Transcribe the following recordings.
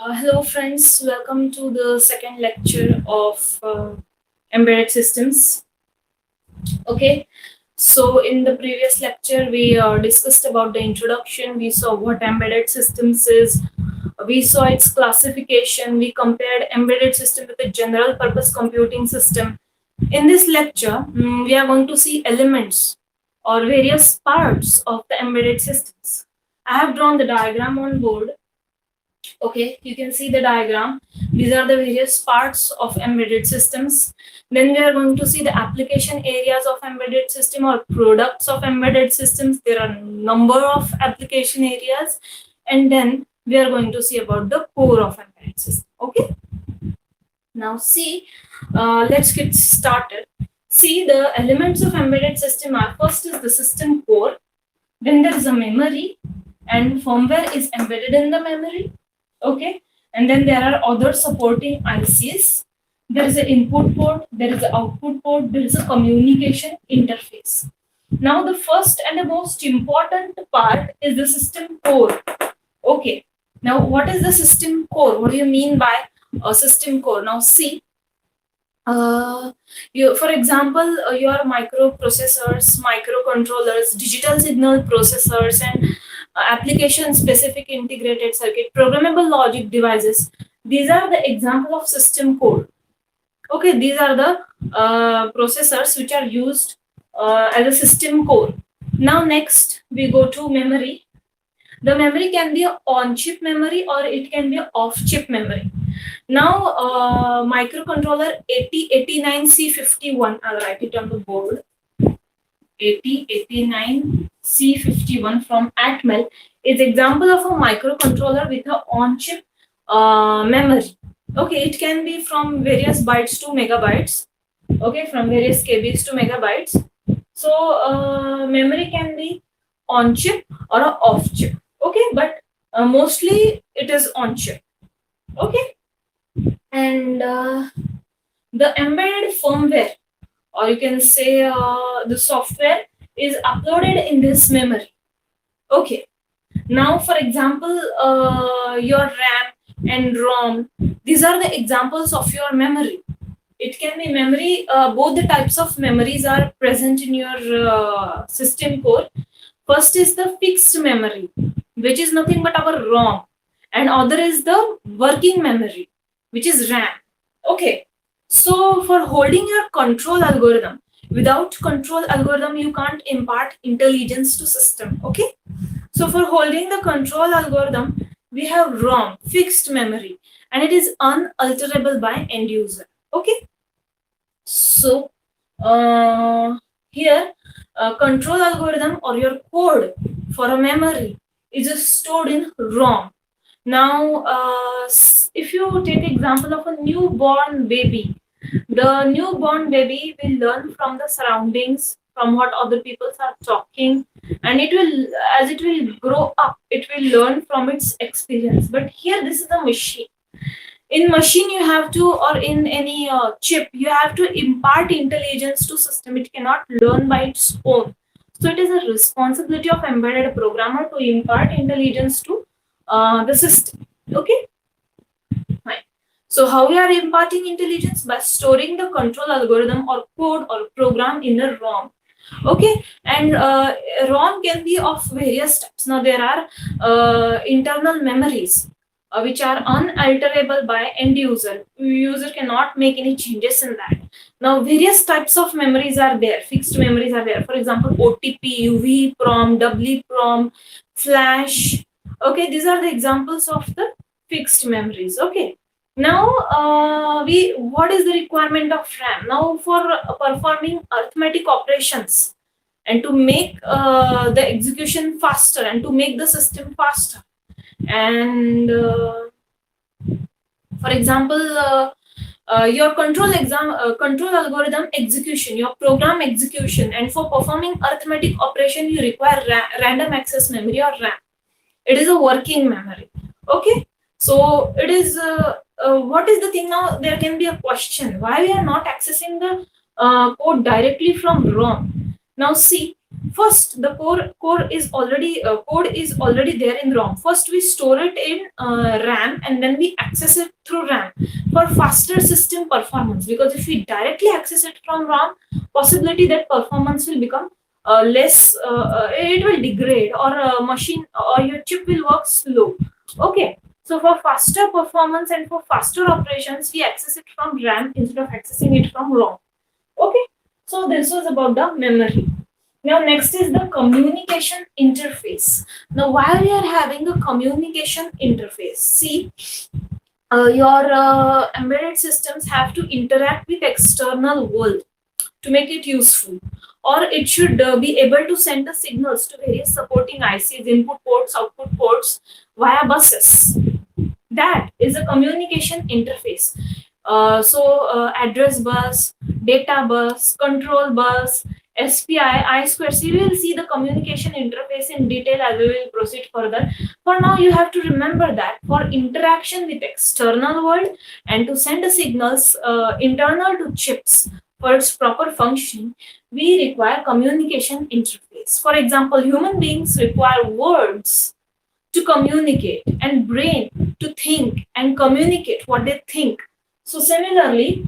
Hello friends, welcome to the second lecture of embedded systems. Okay, so in the previous lecture we discussed about the introduction, we saw what embedded systems is, we saw its classification, we compared embedded system with a general purpose computing system. In this lecture, we are going to see elements or various parts of the embedded systems. I have drawn the diagram on board. Okay, you can see the diagram. These are the various parts of embedded systems. Then we are going to see the application areas of embedded system or products of embedded systems. There are number of application areas, and then we are going to see about the core of embedded system. Okay, now see, let's get started. See, the elements of embedded system are: first is the system core, then there is a memory, and firmware is embedded in the memory. Okay, and then there are other supporting ICs. There is an input port, there is an output port, there is a communication interface. Now the first and the most important part is the system core. Okay, now what is the system core? What do you mean by a system core? Now see, for example, your microprocessors, microcontrollers, digital signal processors, and application specific integrated circuit, programmable logic devices. These are the example of system core. Okay, these are the processors which are used as a system core. Now next we go to memory. The memory can be a on-chip memory or it can be a off-chip memory. Now, microcontroller 8089C51, I'll write it on the board. 8089C51 from Atmel is example of a microcontroller with a on-chip memory. Okay, it can be from various bytes to megabytes. Okay, from various kbs to megabytes. So, memory can be on-chip or off-chip. Okay, but mostly it is on-chip. Okay, and the embedded firmware, or you can say the software, is uploaded in this memory. Okay, now for example, your RAM and ROM, these are the examples of your memory. It can be memory, both the types of memories are present in your system core. First is the fixed memory, which is nothing but our ROM, and other is the working memory, which is RAM. Okay, so for holding your control algorithm, without control algorithm, you can't impart intelligence to system. Okay, so for holding the control algorithm, we have ROM, fixed memory, and it is unalterable by end user. Okay, so here control algorithm or your code for a memory is stored in ROM. Now, if you take example of a newborn baby, the newborn baby will learn from the surroundings, from what other people are talking, and it will, as it will grow up, it will learn from its experience. But here, this is a machine. In machine, you have to, or in any chip, you have to impart intelligence to system. It cannot learn by its own. So it is a responsibility of embedded programmer to impart intelligence to the system. Okay, fine. So how we are imparting intelligence? By storing the control algorithm or code or program in the ROM. Okay, and ROM can be of various types. Now there are internal memories which are unalterable by end user. User cannot make any changes in that. Now various types of memories are there. Fixed memories are there. For example, OTP, UV-PROM, WPROM, flash. Okay, these are the examples of the fixed memories. Okay. Now, what is the requirement of RAM? Now, for performing arithmetic operations and to make the execution faster and to make the system faster, and for example, your control algorithm execution, your program execution, and for performing arithmetic operation, you require random access memory or RAM. It is a working memory. Okay, so it is. What is the thing now? There can be a question: why we are not accessing the code directly from ROM? Now see, First, the code is already there in ROM. First, we store it in RAM, and then we access it through RAM for faster system performance. Because if we directly access it from ROM, possibility that performance will become less. It will degrade, or machine or your chip will work slow. Okay. So for faster performance and for faster operations, we access it from RAM instead of accessing it from ROM. Okay. So this was about the memory. Now, next is the communication interface. Now, why we are having a communication interface? See, your embedded systems have to interact with external world to make it useful, or it should be able to send the signals to various supporting ICs, input ports, output ports via buses. That is a communication interface. Address bus, data bus, control bus, SPI, I2C. We will see the communication interface in detail as we will proceed further. For now, you have to remember that for interaction with external world and to send the signals internal to chips for its proper functioning, we require communication interface. For example, human beings require words to communicate and brain to think and communicate what they think. So similarly,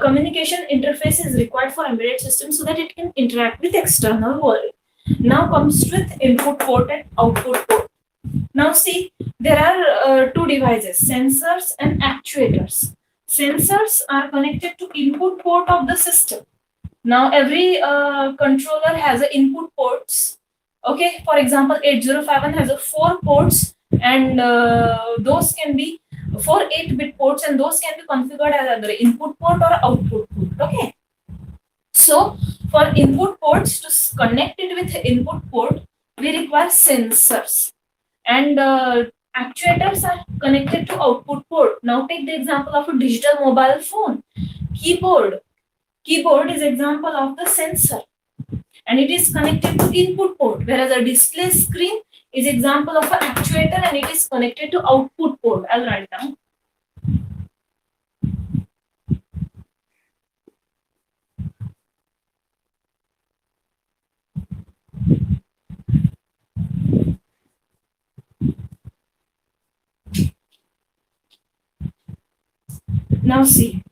communication interface is required for embedded systems so that it can interact with external world. Now comes with input port and output port. Now see, there are two devices, sensors and actuators. Sensors are connected to input port of the system. Now every controller has a input ports. Okay, for example, 8051 has a 4 ports, and those can be 4 8-bit ports, and those can be configured as either input port or output port. Okay, so for input ports to connect it with input port, we require sensors, and actuators are connected to output port. Now take the example of a digital mobile phone. Keyboard is example of the sensor, and it is connected to input port, whereas a display screen is example of an actuator and it is connected to output port. I'll write down. Now see.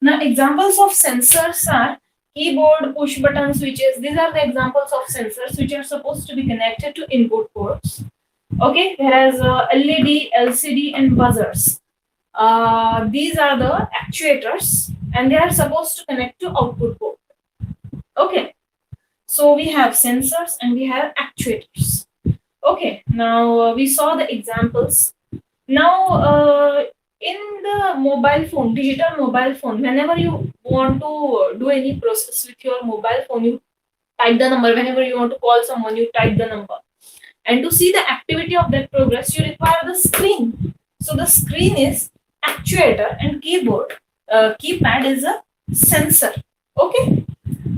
Now examples of sensors are keyboard, push button switches. These are the examples of sensors which are supposed to be connected to input ports. Okay, whereas LED, LCD and buzzers. These are the actuators and they are supposed to connect to output port. Okay, so we have sensors and we have actuators. Okay, now we saw the examples. Now in the mobile phone, digital mobile phone, whenever you want to do any process with your mobile phone, you type the number. Whenever you want to call someone, you type the number. And to see the activity of that progress, you require the screen. So the screen is actuator and keypad is a sensor. Okay.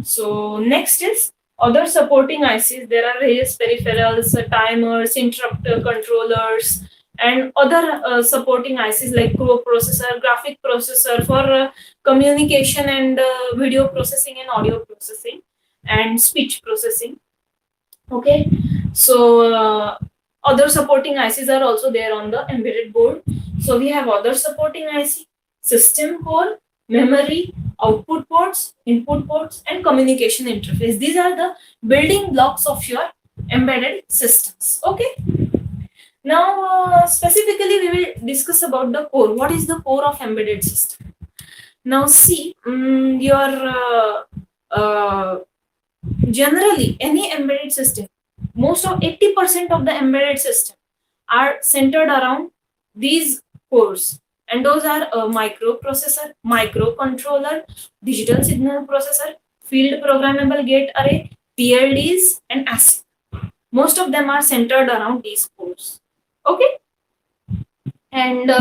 So next is other supporting ICs. There are various peripherals, timers, interrupter controllers, and other supporting ICs like processor, graphic processor for communication and video processing and audio processing and speech processing. Okay, so other supporting ICs are also there on the embedded board. So we have other supporting IC, system core, memory, output ports, input ports, and communication interface. These are the building blocks of your embedded systems. Okay. Now, specifically, we will discuss about the core. What is the core of embedded system? Now, see, generally any embedded system, most of 80% of the embedded system are centered around these cores, and those are a microprocessor, microcontroller, digital signal processor, field programmable gate array, PLDs, and ASIC. Most of them are centered around these cores. Okay, and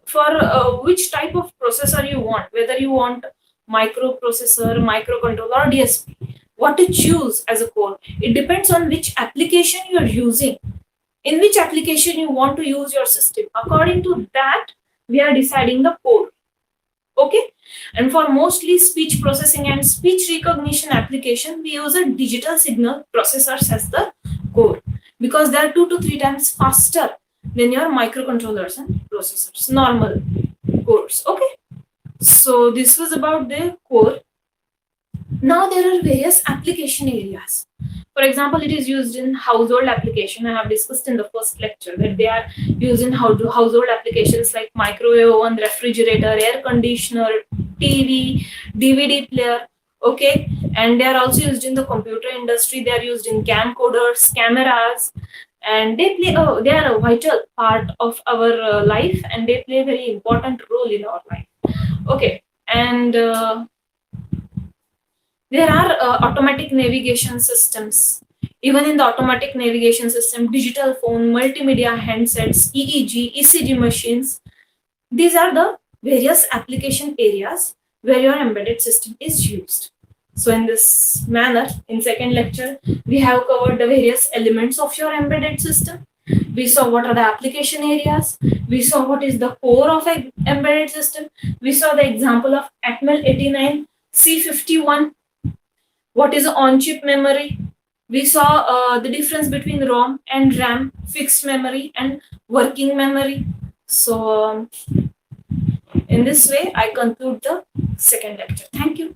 for which type of processor you want, whether you want microprocessor, microcontroller, or DSP, what to choose as a core, it depends on which application you are using, in which application you want to use your system. According to that, we are deciding the core. Okay, and for mostly speech processing and speech recognition application, we use a digital signal processors as the core, because they are 2 to 3 times faster than your microcontrollers and processors, normal cores. Okay, so this was about the core. Now there are various application areas. For example, it is used in household application. I have discussed in the first lecture that they are used in household applications like microwave oven, refrigerator, air conditioner, TV, DVD player. Okay, and they are also used in the computer industry. They are used in camcorders, cameras, and they are a vital part of our life, and they play a very important role in our life. Okay, and there are automatic navigation systems. Even in the automatic navigation system, digital phone, multimedia handsets, EEG, ECG machines, these are the various application areas where your embedded system is used. So in this manner, in second lecture, we have covered the various elements of your embedded system. We saw what are the application areas. We saw what is the core of an embedded system. We saw the example of Atmel 89 C51. What is on-chip memory? We saw the difference between ROM and RAM, fixed memory and working memory. So in this way, I conclude the second lecture. Thank you.